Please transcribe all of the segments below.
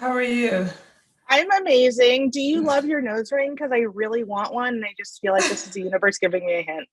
How are you? I'm amazing. Do you love your nose ring? Because I really want one, and I just feel like this is the universe giving me a hint.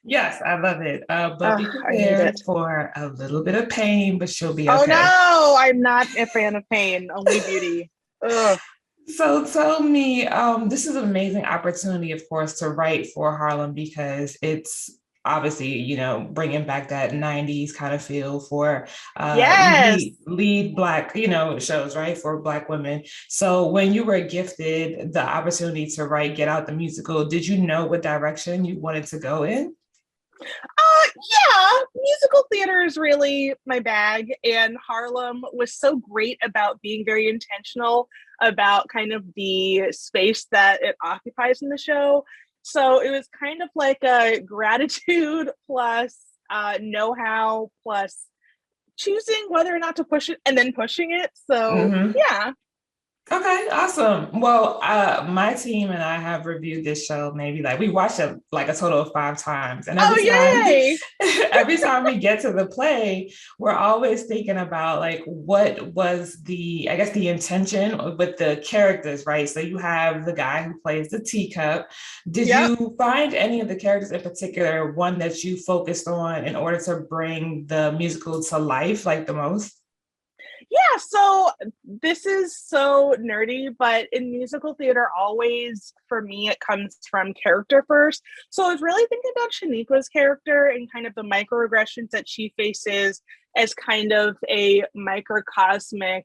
Yes, I love it. But Ugh, be I need prepared it. for a little bit of pain, but she'll be Oh okay. no, I'm not a fan of pain, only beauty. Ugh. So tell me, this is an amazing opportunity, of course, to write for Harlem because it's obviously, bringing back that 90s kind of feel for Yes. lead Black, shows, right, for Black women. So when you were gifted the opportunity to write Get Out the musical, did you know what direction you wanted to go in? Yeah, musical theater is really my bag, and Harlem was so great about being very intentional about kind of the space that it occupies in the show. So it was kind of like a gratitude plus know-how plus choosing whether or not to push it and then pushing it. So Mhm. yeah. Okay, awesome. Well, my team and I have reviewed this show maybe like we watched it like a total of 5 times, and every Oh time, yay. every time we get to the play, we're always thinking about like what was I guess, the intention with the characters, right? So you have the guy who plays the teacup. Did Yep. you find any of the characters in particular one that you focused on in order to bring the musical to life, like the most? Yeah, so this is so nerdy, but in musical theater, always for me, it comes from character first. So I was really thinking about Shaniqua's character and kind of the microaggressions that she faces as kind of a microcosmic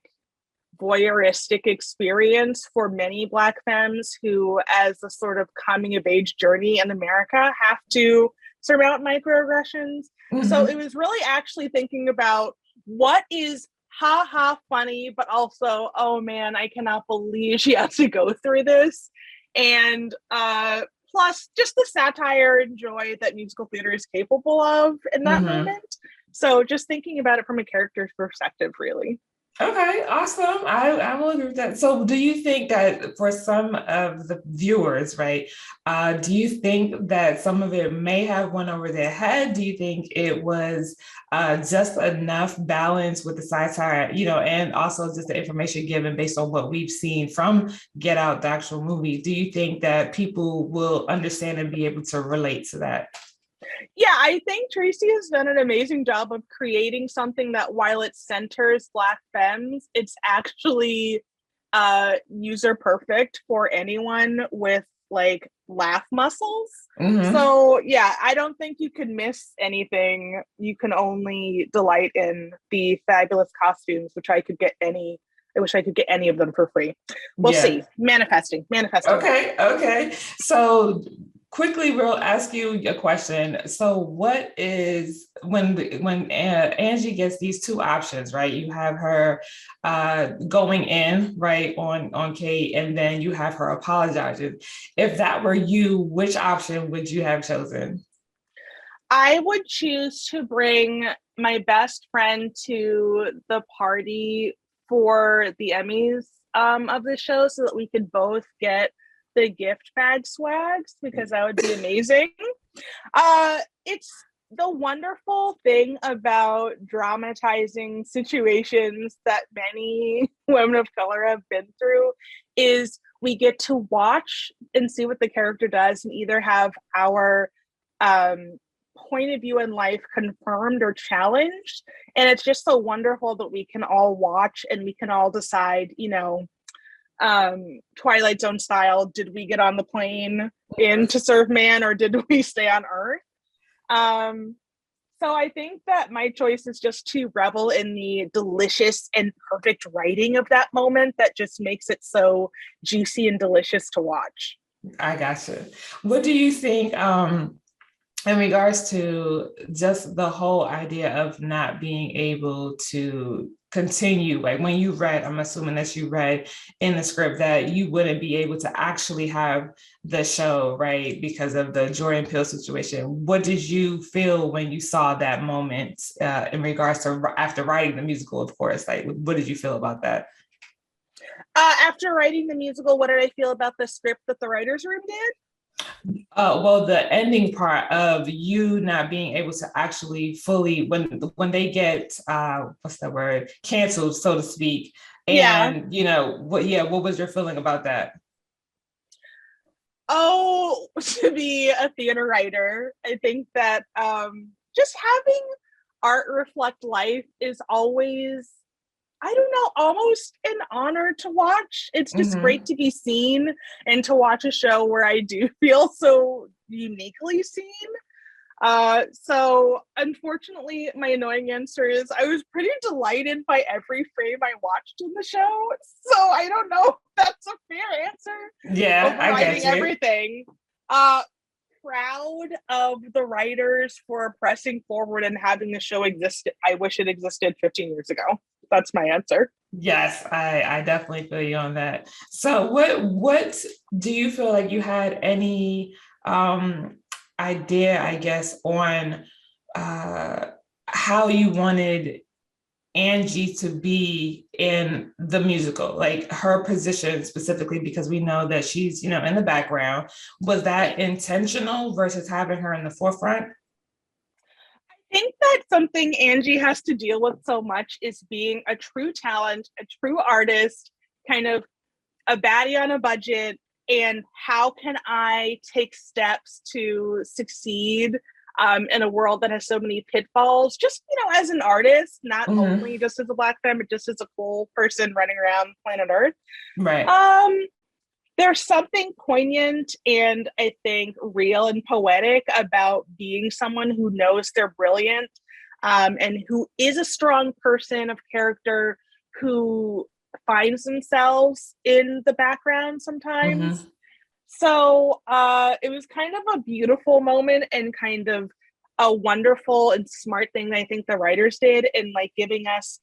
voyeuristic experience for many Black femmes who, as a sort of coming of age journey in America, have to surmount microaggressions. So it Mhm. was really actually thinking about what is ha ha funny, but also, oh man, I cannot believe she has to go through this. And plus just the satire and joy that musical theater is capable of in that Mhm. moment. So just thinking about it from a character's perspective, really. Okay, awesome. I will agree with that. So, do you think that for some of the viewers, right, do you think that some of it may have went over their head? Do you think it was just enough balance with the satire, and also just the information given based on what we've seen from Get Out, the actual movie? Do you think that people will understand and be able to relate to that? Yeah, I think Tracy has done an amazing job of creating something that while it centers Black femmes, it's actually user perfect for anyone with like laugh muscles. Hmm. So yeah, I don't think you could miss anything. You can only delight in the fabulous costumes, which I wish I could get any of them for free. We'll Yeah. see. Manifesting that. Okay, okay. So quickly, we'll ask you a question. So, what is when Angie gets these two options, right? You have her going in right on Kate, and then you have her apologizing. If that were you, which option would you have chosen? I would choose to bring my best friend to the party for the Emmys of the show so that we could both get the gift bag swags because that would be amazing. It's the wonderful thing about dramatizing situations that many women of color have been through is we get to watch and see what the character does and either have our um, point of view in life confirmed or challenged. And it's just so wonderful that we can all watch and we can all decide, Twilight Zone style, did we get on the plane in to serve man or did we stay on Earth? Um, so I think that my choice is just to revel in the delicious and perfect writing of that moment that just makes it so juicy and delicious to watch. I gotcha. What do you think? In regards to just the whole idea of not being able to continue, like when you read, I'm assuming that you read in the script that you wouldn't be able to actually have the show, right, because of the Jordan Peele situation. What did you feel when you saw that moment in regards to after writing the musical, of course? Like, what did you feel about that? After writing the musical, what did I feel about the script that the writers' room did? Well, the ending part of you not being able to actually fully when they get what's the word, canceled, so to speak. Yeah. And what was your feeling about that? Oh, to be a theater writer, I think that just having art reflect life is always, I don't know, almost an honor to watch. It's just great Mm-hmm. to be seen and to watch a show where I do feel so uniquely seen. So unfortunately, my annoying answer is I was pretty delighted by every frame I watched in the show. So I don't know if that's a fair answer, Yeah, I get overriding you. everything. Uh, Proud of the writers for pressing forward and having the show exist. I wish it existed 15 years ago. That's my answer. Yes, I definitely feel you on that. So what do you feel like you had any idea, I guess, on uh how you wanted Angie to be in the musical, like her position specifically, because we know that she's, in the background. Was that intentional versus having her in the forefront? I think that something Angie has to deal with so much is being a true talent, a true artist, kind of a baddie on a budget, and how can I take steps to succeed in a world that has so many pitfalls, just as an artist, not Hmm. only just as a Black femme, but just as a cool person running around planet Earth. Right. um there's something poignant and I think real and poetic about being someone who knows they're brilliant, and who is a strong person of character, who finds themselves in the background sometimes. Hmm. So it was kind of a beautiful moment and kind of a wonderful and smart thing that I think the writers did in like giving us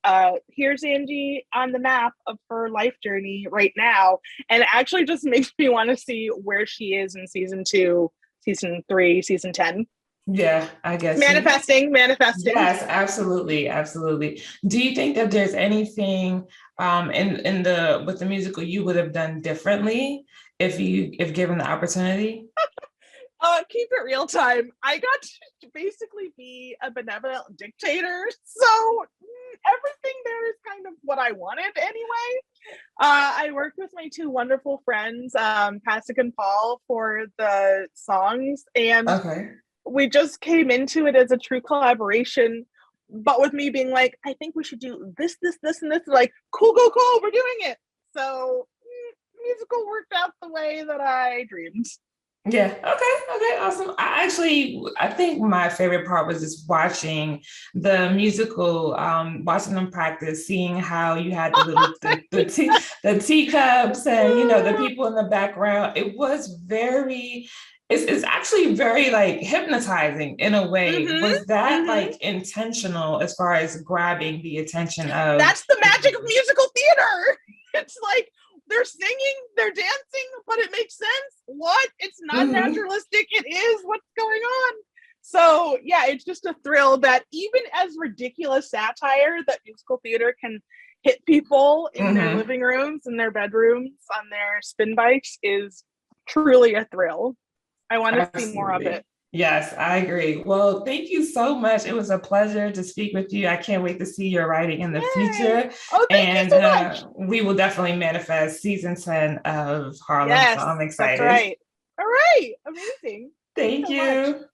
here's Angie on the map of her life journey right now. And it actually just makes me want to see where she is in season 2, season 3, season 10. Yeah, I get you. Manifesting. Yes, absolutely, absolutely. Do you think that there's anything in the with the musical you would have done differently if given the opportunity? Keep it real time. I got to basically be a benevolent dictator. So everything there is kind of what I wanted anyway. I worked with my two wonderful friends, Pasek and Paul, for the songs, and Okay. we just came into it as a true collaboration. But with me being like, I think we should do this, this, this, and this, like, cool, cool, cool, we're doing it. So, musical worked out the way that I dreamed. Yeah. Okay. Awesome. I think my favorite part was just watching the musical, watching them practice, seeing how you had the teacups and the people in the background. It was very. It's actually very like hypnotizing in a way. Mm-hmm. Was that Mm-hmm. like intentional as far as grabbing the attention of That's the the magic of viewers? musical theater. It's like they're singing, they're dancing, but it makes sense. What? It's not Hmm. naturalistic. It is what's going on. So yeah, it's just a thrill that even as ridiculous satire that musical theater can hit people in their Hmm. living rooms, in their bedrooms, on their spin bikes is truly a thrill. I want to see more of it. Absolutely. Yes, I agree. Well, thank you so much. It was a pleasure to speak with you. I can't wait to see your writing in the Yay. future. Oh, thank you And so much. we will definitely manifest season 10 of Harlem. So Yes, I'm that's excited. right. All right. Amazing. Thanks Thank so much. you.